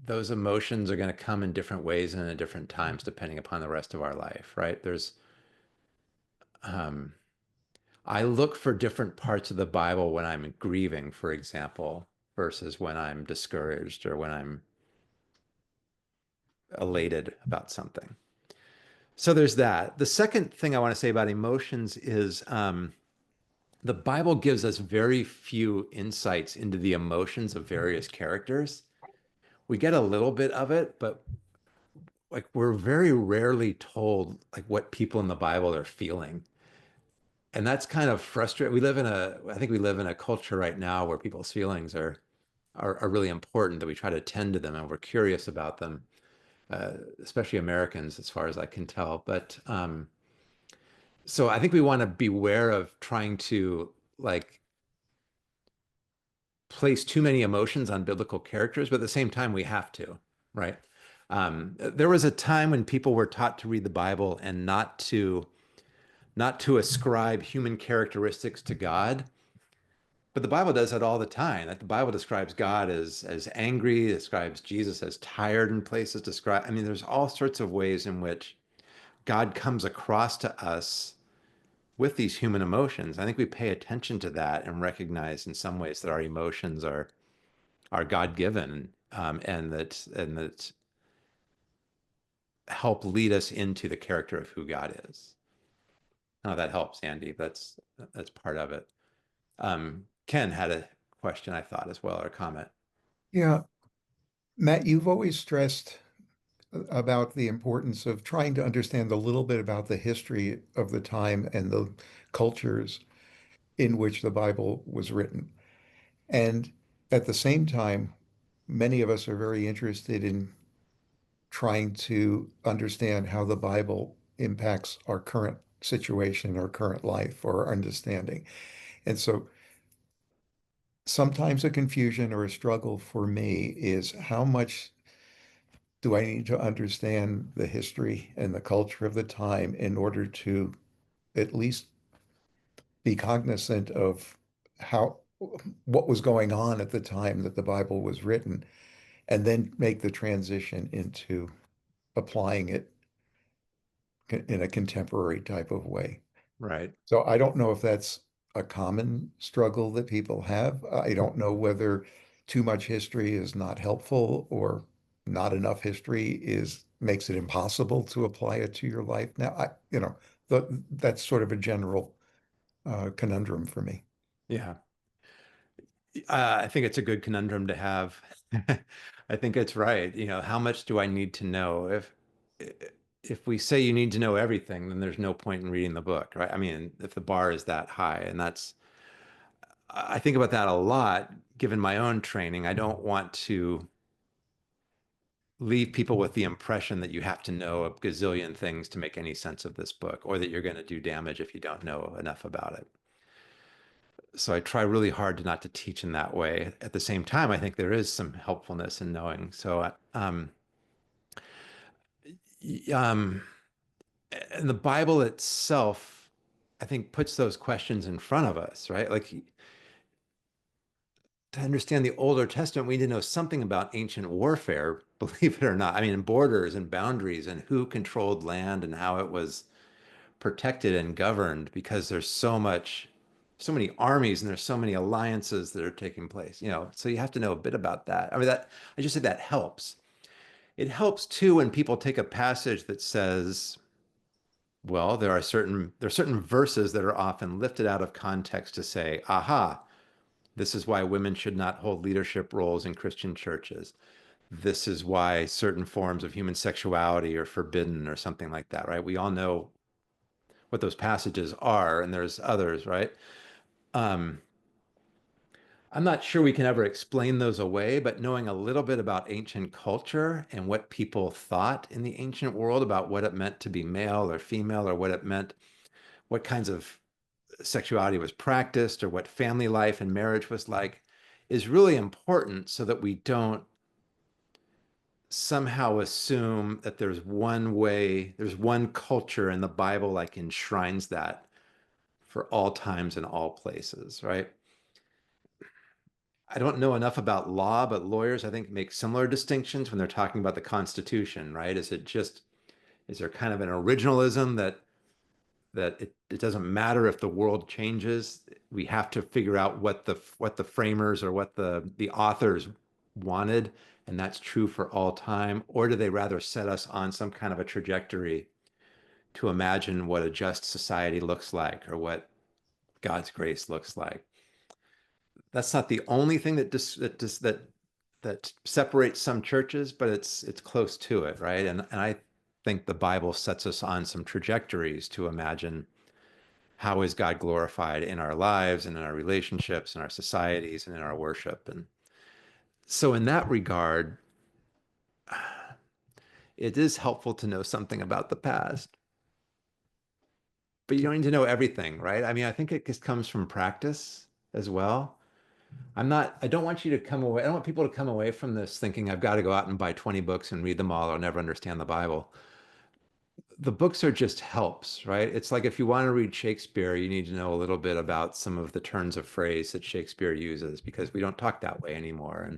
those emotions are going to come in different ways and at different times depending upon the rest of our life, right? Um, I look for different parts of the Bible when I'm grieving, for example, versus when I'm discouraged or when I'm elated about something. So there's that. The second thing I want to say about emotions is the Bible gives us very few insights into the emotions of various characters. We get a little bit of it, but like we're very rarely told like what people in the Bible are feeling. And that's kind of frustrating. I think we live in a culture right now where people's feelings are really important, that we try to tend to them and we're curious about them, especially Americans, as far as I can tell. But so I think we want to beware of trying to like place too many emotions on biblical characters, but at the same time, we have to, right? There was a time when people were taught to read the Bible and not to ascribe human characteristics to God. But the Bible does that all the time. Like the Bible describes God as angry, describes Jesus as tired in places, I mean, there's all sorts of ways in which God comes across to us with these human emotions. I think we pay attention to that and recognize in some ways that our emotions are God-given, and that help lead us into the character of who God is. Oh, that helps, Andy. That's part of it. Ken had a question, I thought, as well, or a comment. Yeah, Matt, you've always stressed about the importance of trying to understand a little bit about the history of the time and the cultures in which the Bible was written. And at the same time, many of us are very interested in trying to understand how the Bible impacts our current situation, our current life, or our understanding. And so sometimes a confusion or a struggle for me is how much do I need to understand the history and the culture of the time in order to at least be cognizant of how what was going on at the time that the Bible was written, and then make the transition into applying it in a contemporary type of way. Right. So I don't know if that's a common struggle that people have. I don't know whether too much history is not helpful or not enough history is makes it impossible to apply it to your life. Now, that's sort of a general conundrum for me. Yeah. I think it's a good conundrum to have. I think it's right. You know, how much do I need to know? If we say you need to know everything, then there's no point in reading the book, right? I mean, if the bar is that high, and I think about that a lot, given my own training. I don't want to leave people with the impression that you have to know a gazillion things to make any sense of this book, or that you're going to do damage if you don't know enough about it. So I try really hard to not to teach in that way. At the same time, I think there is some helpfulness in knowing. So, um, and the Bible itself, I think, puts those questions in front of us, right? Like to understand the Older Testament, we need to know something about ancient warfare, believe it or not. I mean, borders and boundaries and who controlled land and how it was protected and governed, because there's so many armies and there's so many alliances that are taking place, you know, so you have to know a bit about that. I mean, I just said that helps. It helps too when people take a passage that says, Well, there are certain verses that are often lifted out of context to say, aha, this is why women should not hold leadership roles in Christian churches. This is why certain forms of human sexuality are forbidden or something like that, right? We all know what those passages are, and there's others, right? Um, I'm not sure we can ever explain those away, but knowing a little bit about ancient culture and what people thought in the ancient world about what it meant to be male or female, or what it meant, what kinds of sexuality was practiced, or what family life and marriage was like, is really important so that we don't somehow assume that there's one way, there's one culture, and the Bible like enshrines that for all times and all places, right? I don't know enough about law, but lawyers, I think, make similar distinctions when they're talking about the Constitution, right? Is there kind of an originalism that it doesn't matter if the world changes? We have to figure out what the framers or what the authors wanted, and that's true for all time? Or do they rather set us on some kind of a trajectory to imagine what a just society looks like, or what God's grace looks like? That's not the only thing that separates some churches, but it's close to it, right? And I think the Bible sets us on some trajectories to imagine how is God glorified in our lives and in our relationships and our societies and in our worship. And so in that regard, it is helpful to know something about the past, but you don't need to know everything, right? I mean, I think it just comes from practice as well. I don't want you to come away, I don't want people to come away from this thinking I've got to go out and buy 20 books and read them all or never understand the Bible. The books are just helps, right? It's like if you want to read Shakespeare, you need to know a little bit about some of the turns of phrase that Shakespeare uses, because we don't talk that way anymore.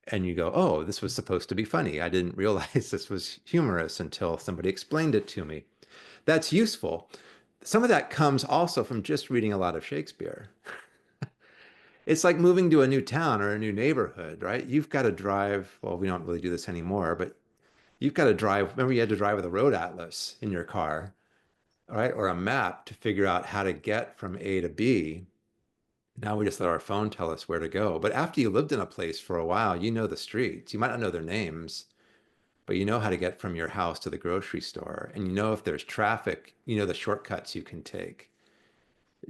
And you go, oh, this was supposed to be funny. I didn't realize this was humorous until somebody explained it to me. That's useful. Some of that comes also from just reading a lot of Shakespeare. It's like moving to a new town or a new neighborhood, right? You've got to drive. Well, we don't really do this anymore, but you've got to drive. Remember, you had to drive with a road atlas in your car, right? Or a map to figure out how to get from A to B. Now we just let our phone tell us where to go. But after you lived in a place for a while, you know the streets. You might not know their names, but you know how to get from your house to the grocery store. And you know if there's traffic, you know the shortcuts you can take.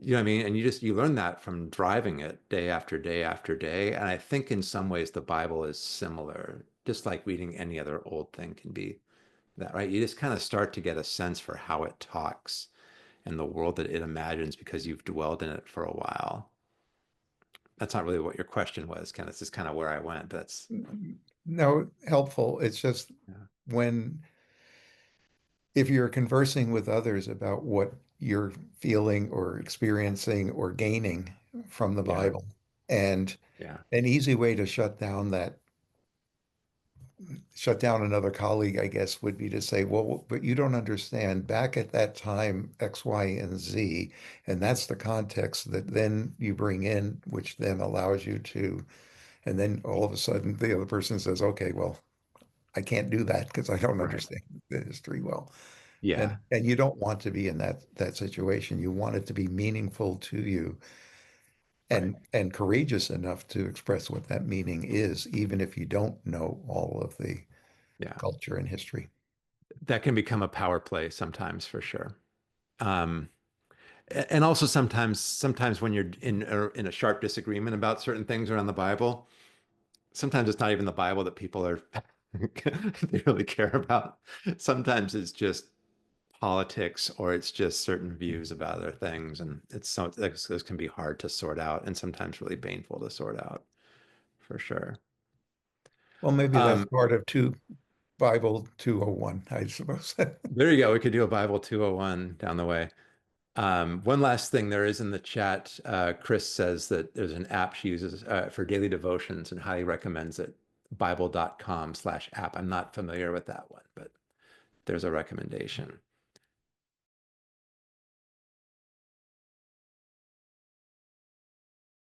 You know what I mean? And you learn that from driving it day after day after day. And I think in some ways the Bible is similar, just like reading any other old thing can be that, right? You just kind of start to get a sense for how it talks and the world that it imagines because you've dwelled in it for a while. That's not really what your question was, Ken. It's just kind of where I went. That's No, helpful. It's just yeah, when, if you're conversing with others about what you're feeling or experiencing or gaining from the yeah, Bible, and yeah, an easy way to shut down another colleague, I guess, would be to say, well, but you don't understand. Back at that time, X, Y, and Z, and that's the context that then you bring in, which then allows you to, and then all of a sudden the other person says, okay, well, I can't do that because I don't right. understand the history well. Yeah, And you don't want to be in that situation. You want it to be meaningful to you right. and courageous enough to express what that meaning is, even if you don't know all of the Yeah. culture and history. That can become a power play sometimes for sure. Um, and also sometimes when you're in a sharp disagreement about certain things around the Bible, sometimes it's not even the Bible that people are they really care about. Sometimes it's just politics, or it's just certain views about other things, and those can be hard to sort out, and sometimes really painful to sort out, for sure. Well, maybe that's Um, part of Bible 201, I suppose. there you go. We could do a Bible 201 down the way. One last thing there is in the chat. Chris says that there's an app she uses for daily devotions and highly recommends it. Bible.com/app. I'm not familiar with that one, but there's a recommendation.